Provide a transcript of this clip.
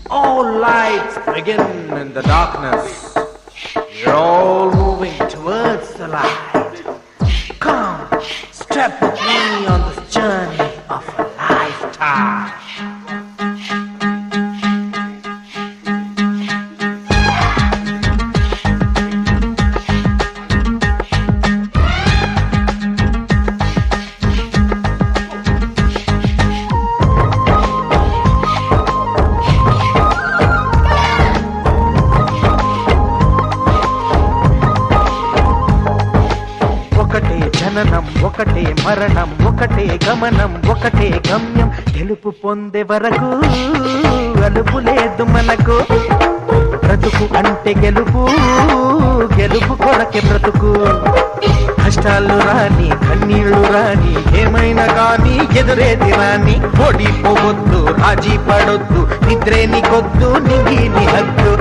All lights begin in the darkness. We're all moving towards the light. Come, step with me on this journey of a lifetime. ఒకటే జననం ఒకటే మరణం ఒకటే గమనం ఒకటే గమ్యం గెలుపు పొందే వరకు అలుపు లేదు మనకు బ్రతుకు అంటే గెలుపు గెలుపు కొరకే బ్రతుకు కష్టాలు రాని కన్నీళ్లు రాని ఏమైనా కానీ ఎదురేది రాని ఓడిపోవద్దు రాజీ పడొద్దు నిద్రే నీకొద్దు నింగి నీ హద్దు